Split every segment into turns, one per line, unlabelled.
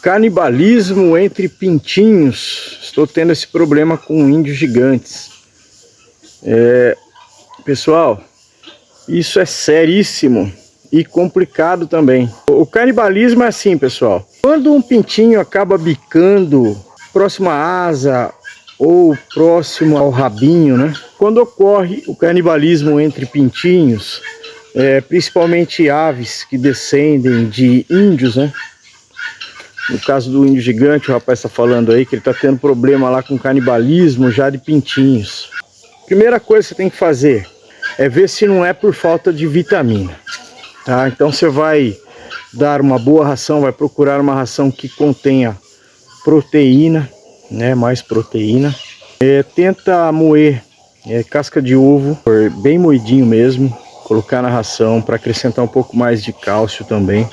Canibalismo entre pintinhos. Estou tendo esse problema com índios gigantes. Pessoal, isso é seríssimo e complicado também. O canibalismo é assim, pessoal. Quando um pintinho acaba bicando próximo à asa ou próximo ao rabinho, né? Quando ocorre o canibalismo entre pintinhos, principalmente aves que descendem de índios, né? No caso do índio gigante, o rapaz está falando aí que ele está tendo problema lá com canibalismo já de pintinhos. Primeira coisa que você tem que fazer é ver se não é por falta de vitamina, tá? Então você vai dar uma boa ração, vai procurar uma ração que contenha proteína, né? Mais proteína. Tenta moer casca de ovo, bem moidinho mesmo, colocar na ração para acrescentar um pouco mais de cálcio também.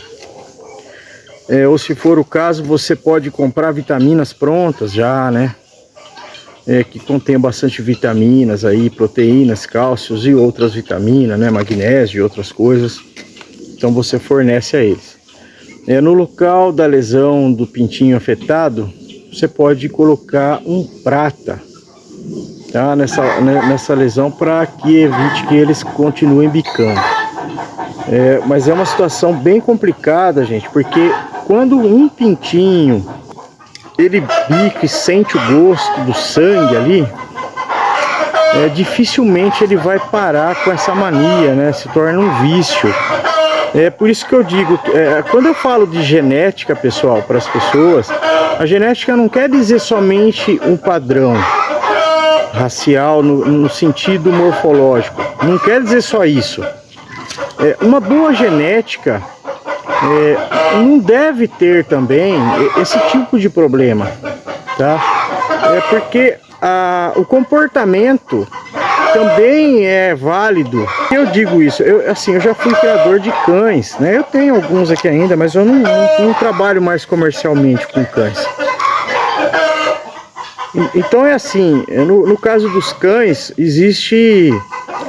Ou se for o caso, você pode comprar vitaminas prontas já, né? Que contém bastante vitaminas aí, proteínas, cálcios e outras vitaminas, né? Magnésio e outras coisas. Então você fornece a eles. No local da lesão do pintinho afetado, você pode colocar um prata, tá? Nessa lesão, para que evite que eles continuem bicando. Mas é uma situação bem complicada, gente, porque quando um pintinho ele bica e sente o gosto do sangue ali, dificilmente ele vai parar com essa mania, né? Se torna um vício. Por isso que eu digo, quando eu falo de genética, pessoal, para as pessoas, a genética não quer dizer somente um padrão racial no sentido morfológico. Não quer dizer só isso. Uma boa genética não deve ter também esse tipo de problema, tá? Porque o comportamento também é válido. Eu digo isso, eu já fui criador de cães, né? Eu tenho alguns aqui ainda, mas eu não trabalho mais comercialmente com cães. Então é assim, no caso dos cães, existe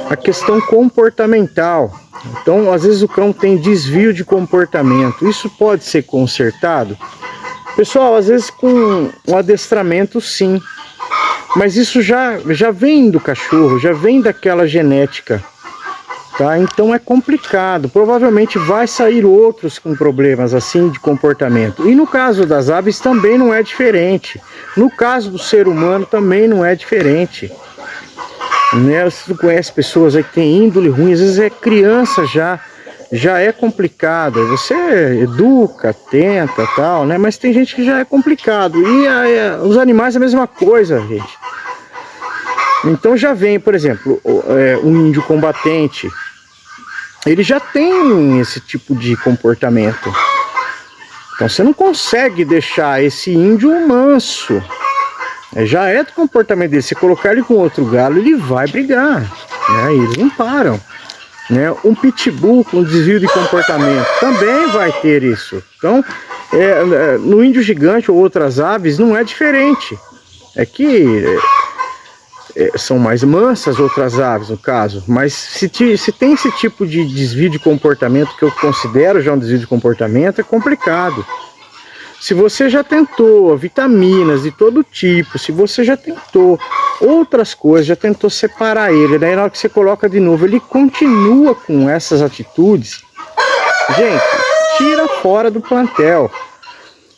a questão comportamental. Então, às vezes o cão tem desvio de comportamento. Isso pode ser consertado? Pessoal, às vezes com um adestramento, sim. Mas isso já vem do cachorro, já vem daquela genética, tá? Então é complicado. Provavelmente vai sair outros com problemas assim de comportamento. E no caso das aves também não é diferente. No caso do ser humano também não é diferente. Você conhece pessoas aí que tem índole ruim, às vezes é criança já é complicado. Você educa, tenta, tal, né? Mas tem gente que já é complicado. E os animais é a mesma coisa, gente. Então já vem, por exemplo, um índio combatente. Ele já tem esse tipo de comportamento. Então você não consegue deixar esse índio manso. Já é do comportamento dele. Se colocar ele com outro galo, ele vai brigar, né? Eles não param, né? Um pitbull com desvio de comportamento também vai ter isso. Então, no índio gigante ou outras aves não é diferente. É que são mais mansas outras aves, no caso. Mas se tem esse tipo de desvio de comportamento, que eu considero já um desvio de comportamento, é complicado. Se você já tentou vitaminas de todo tipo, se você já tentou outras coisas, já tentou separar ele, daí na hora que você coloca de novo, ele continua com essas atitudes, gente, tira fora do plantel.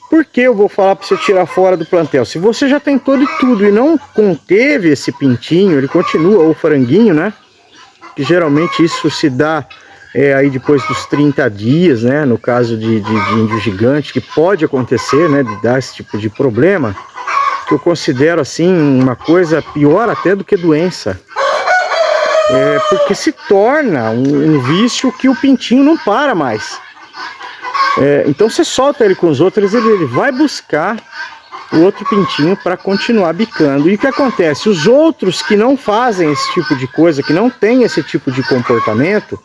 Por que eu vou falar para você tirar fora do plantel? Se você já tentou de tudo e não conteve esse pintinho, ele continua, ou franguinho, né? Que geralmente isso se dá aí depois dos 30 dias, né? No caso de índio gigante, que pode acontecer, né? De dar esse tipo de problema, que eu considero assim uma coisa pior até do que doença. Porque se torna um vício que o pintinho não para mais. Então você solta ele com os outros, ele vai buscar o outro pintinho para continuar bicando. E o que acontece? Os outros que não fazem esse tipo de coisa, que não tem esse tipo de comportamento,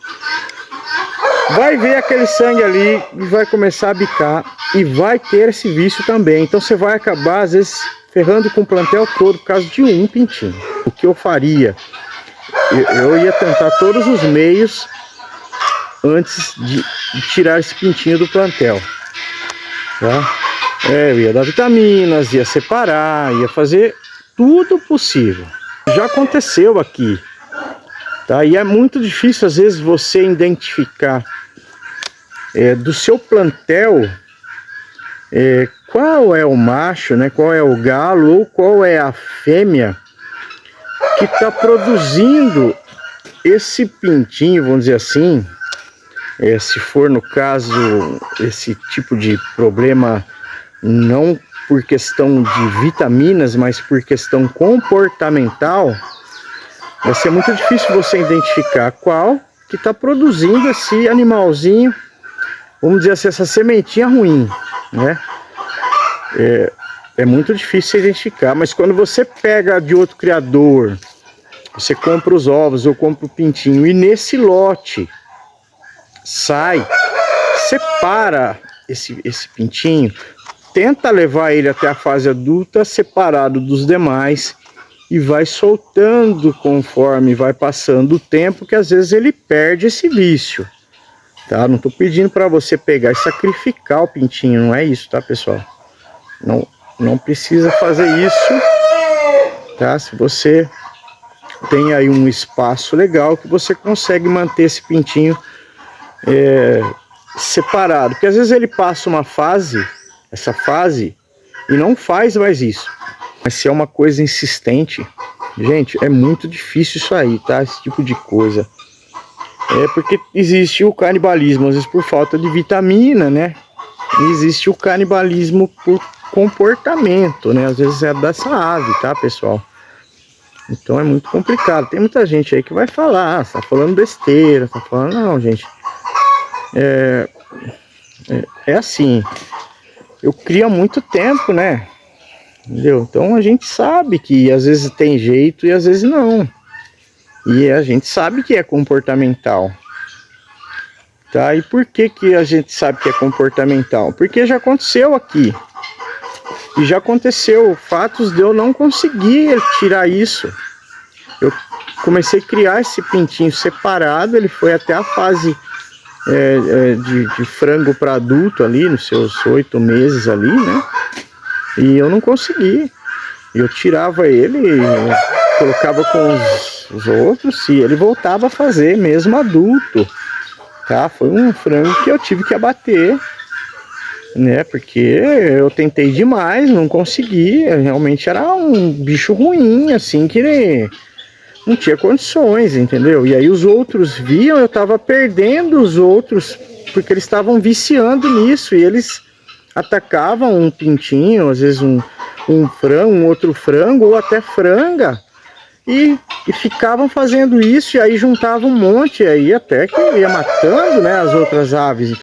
vai ver aquele sangue ali e vai começar a bicar e vai ter esse vício também. Então você vai acabar às vezes ferrando com o plantel todo por causa de um pintinho. O que eu faria? Eu ia tentar todos os meios antes de tirar esse pintinho do plantel, tá? Eu ia dar vitaminas, ia separar, ia fazer tudo possível. Já aconteceu aqui, tá? E é muito difícil às vezes você identificar do seu plantel qual é o macho, né? Qual é o galo ou qual é a fêmea que está produzindo esse pintinho, vamos dizer assim. Se for no caso esse tipo de problema, não por questão de vitaminas, mas por questão comportamental, vai ser muito difícil você identificar qual que está produzindo esse animalzinho, vamos dizer assim, essa sementinha ruim, né? É muito difícil identificar, mas quando você pega de outro criador, você compra os ovos ou compra o pintinho e nesse lote separa esse pintinho, tenta levar ele até a fase adulta separado dos demais e vai soltando conforme vai passando o tempo, que às vezes ele perde esse vício, tá? Não tô pedindo para você pegar e sacrificar o pintinho, não é isso, tá, pessoal? Não precisa fazer isso, tá? Se você tem aí um espaço legal que você consegue manter esse pintinho separado, porque às vezes ele passa essa fase e não faz mais isso. Mas se é uma coisa insistente, gente, é muito difícil isso aí, tá? Esse tipo de coisa. Porque existe o canibalismo, às vezes por falta de vitamina, né? E existe o canibalismo por comportamento, né? Às vezes é dessa ave, tá, pessoal? Então é muito complicado. Tem muita gente aí que vai falar, tá falando besteira, tá falando, não, gente. É assim, eu crio há muito tempo, né? Entendeu? Então a gente sabe que às vezes tem jeito e às vezes não. E a gente sabe que é comportamental. Tá? E por que a gente sabe que é comportamental? Porque já aconteceu aqui. E já aconteceu fatos de eu não conseguir tirar isso. Eu comecei a criar esse pintinho separado, ele foi até a fase de frango para adulto ali, nos seus 8 meses ali, né? E eu não consegui. Eu tirava ele, colocava com os outros e ele voltava a fazer mesmo adulto, tá? Foi um frango que eu tive que abater, né? Porque eu tentei demais, não consegui. Realmente era um bicho ruim, assim, que não tinha condições, entendeu? E aí os outros viam, eu tava perdendo os outros, porque eles estavam viciando nisso, e eles atacavam um pintinho, às vezes um frango, um outro frango, ou até franga, e ficavam fazendo isso, e aí juntavam um monte, aí até que ia matando, né, as outras aves.